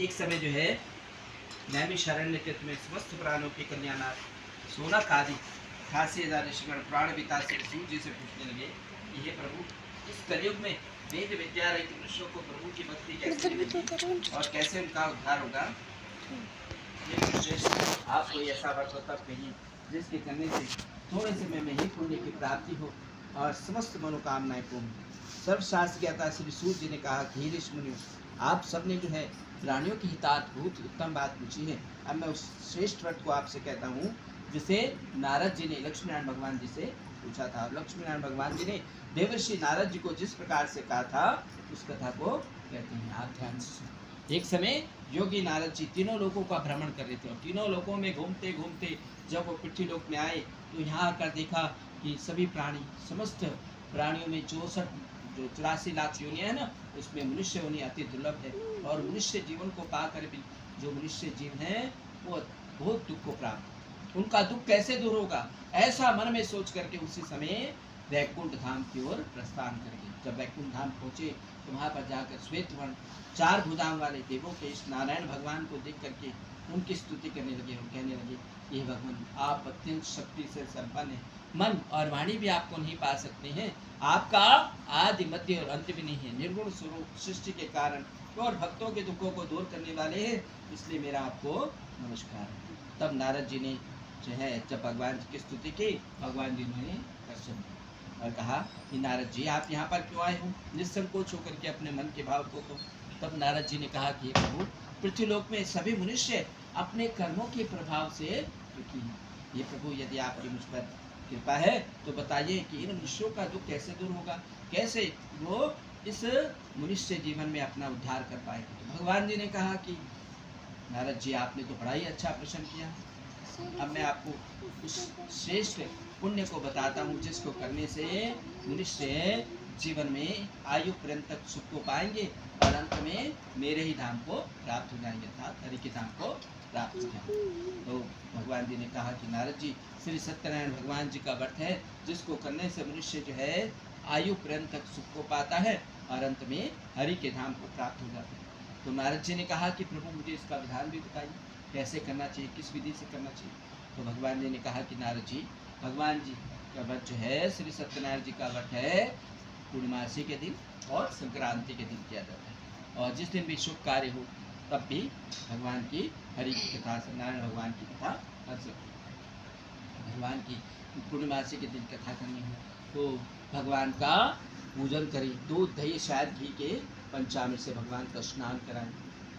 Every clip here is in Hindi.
एक समय जो है नैमिषारण्य के में समस्त प्राणों के कल्याणार्थ सोनक आदि 88,000 ऋषिगण प्राण पिता से सूर्य जी से पूछने लगे कि हे प्रभु, इस कलयुग में वेद विद्या रहित मनुष्यों को प्रभु की भक्ति कैसे मिलेगी और कैसे उनका उद्धार होगा। आप कोई ऐसा व्रत तब कहिए जिसके करने से थोड़े समय में ही पुण्य की प्राप्ति हो और समस्त मनोकामनाएं पूर्ण। सर्वशास्त्र ज्ञाता श्री सूर्य जी ने कहा कि हे ऋषि मुनियों, आप सबने जो है प्राणियों की हितार्थ उत्तम बात पूछी है। अब मैं उस श्रेष्ठ व्रत को आपसे कहता हूँ जिसे नारद जी ने लक्ष्मी नारायण भगवान जी से पूछा था। लक्ष्मी नारायण भगवान जी ने देवर्षि नारद जी को जिस प्रकार से कहा था उस कथा को कहते हैं। आप ध्यान से। एक समय योगी नारद जी तीनों लोकों का भ्रमण कर रहे थे और तीनों लोकों में घूमते घूमते जब वो पृथ्वी लोक में आए तो यहाँ आकर देखा कि सभी प्राणी, समस्त प्राणियों में 84 लाख योनियां है ना, उसमें मनुष्य योनि अति दुर्लभ है और मनुष्य जीवन को पाकर भी जो मनुष्य जीव है वो बहुत दुख को प्राप्त। उनका दुख कैसे दूर होगा, ऐसा मन में सोच करके उसी समय वैकुंठ धाम की ओर प्रस्थान करेंगे। जब वैकुंठ धाम पहुंचे तो वहां पर जाकर श्वेत वर्ण 4 भुजाओं वाले देवों के इस नारायण भगवान को देख करके उनकी स्तुति करने लगे और कहने लगे, ये भगवान आप अत्यंत शक्ति से संपन्न है, मन और वाणी भी आपको नहीं पा सकते हैं, आपका आदि मध्य और अंत भी नहीं है, निर्गुण स्वरूप सृष्टि के कारण और भक्तों के दुखों को दूर करने वाले हैं, इसलिए मेरा आपको नमस्कार। तब नारद जी ने जो है जब भगवान जी की स्तुति की, भगवान जी ने दर्शन और कहा कि नारद जी आप यहाँ पर क्यों आए हो, निसंकोच होकर के अपने मन के भाव को तो। तब नारद जी ने कहा कि प्रभु, पृथ्वीलोक में सभी मनुष्य अपने कर्मों के प्रभाव से दुखी हैं। ये प्रभु, यदि आपकी मुझ पर कृपा है तो बताइए कि इन मनुष्यों का दुख कैसे दूर होगा, कैसे वो इस मनुष्य जीवन में अपना उद्धार कर पाएंगे। तो भगवान जी ने कहा कि नारद जी आपने तो बड़ा ही अच्छा प्रश्न किया, अब मैं आपको उस श्रेष्ठ पुण्य को बताता हूँ जिसको करने से मनुष्य जीवन में आयु पर्यंत तक सुख को पाएंगे और अंत में मेरे ही धाम को प्राप्त हो जाएंगे, अर्थात हरि के धाम को प्राप्त हो जाएंगे। तो भगवान जी ने कहा कि नारद जी, श्री सत्यनारायण भगवान जी का व्रत है जिसको करने से मनुष्य जो है आयु पर्यंत तक सुख को पाता है और अंत में हरि के धाम को प्राप्त हो जाता है। तो नारद जी ने कहा कि प्रभु मुझे इसका विधान भी बताइए, कैसे करना चाहिए, किस विधि से करना चाहिए। तो भगवान जी ने कहा कि नारद जी, भगवान जी का व्रत जो है, श्री सत्यनारायण जी का व्रत है, पूर्णिमासी के दिन और संक्रांति के दिन किया जाता है और जिस दिन भी शुभ कार्य हो तब भी भगवान की हरि की कथा, नारायण भगवान की कथा कर सकते। भगवान की पूर्णिमासी के दिन कथा करनी हो तो भगवान का पूजन करें, दूध दही शायद घी के पंचामृत से भगवान का स्नान कराएं,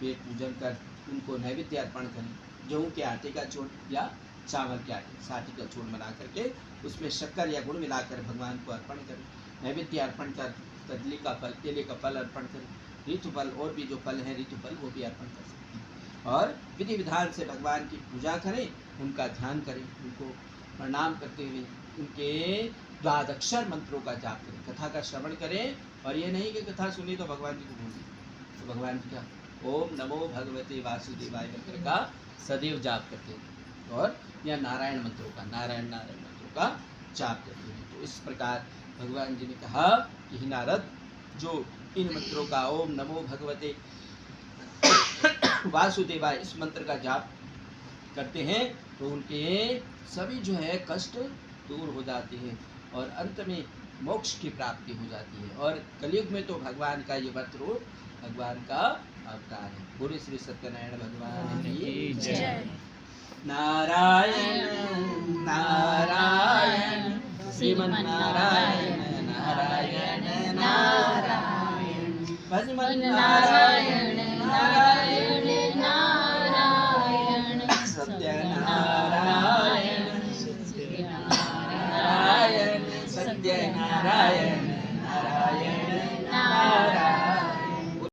पेट पूजन कर उनको नैवेद्य अर्पण करें, गेहूँ के आटे का चूर्ण या चावल के आटे साथी का चूर्ण बना करके उसमें शक्कर या गुड़ मिलाकर भगवान को अर्पण करें, नैवेद्य अर्पण कर कदली का फल, केले का फल अर्पण करें, ऋतु फल और भी जो फल है ऋतु फल वो भी अर्पण कर सकते हैं और विधि विधान से भगवान की पूजा करें, उनका ध्यान करें, उनको प्रणाम करते हुए उनके द्वादक्षर मंत्रों का जाप करें, कथा का श्रवण करें और ये नहीं कि कथा सुनी तो भगवान जी को भूल गए। तो भगवान जी का ओम नमो भगवते वासुदेवाय मंत्र का सदैव जाप करते हैं और या नारायण मंत्रों का नारायण मंत्रों का जाप करते हैं। तो इस प्रकार भगवान जी ने कहा कि हे नारद, जो इन मंत्रों का ओम नमो भगवते वासुदेवाय इस मंत्र का जाप करते हैं तो उनके सभी जो है कष्ट दूर हो जाते हैं और अंत में मोक्ष की प्राप्ति हो जाती है। और कलयुग में तो भगवान का ये व्रत रूप भगवान का अवतार है। बोले श्री सत्यनारायण भगवान की जय। नारायण नारायण श्रीमन्नारायण नारायण नारायण भजमन नारायण नारायण।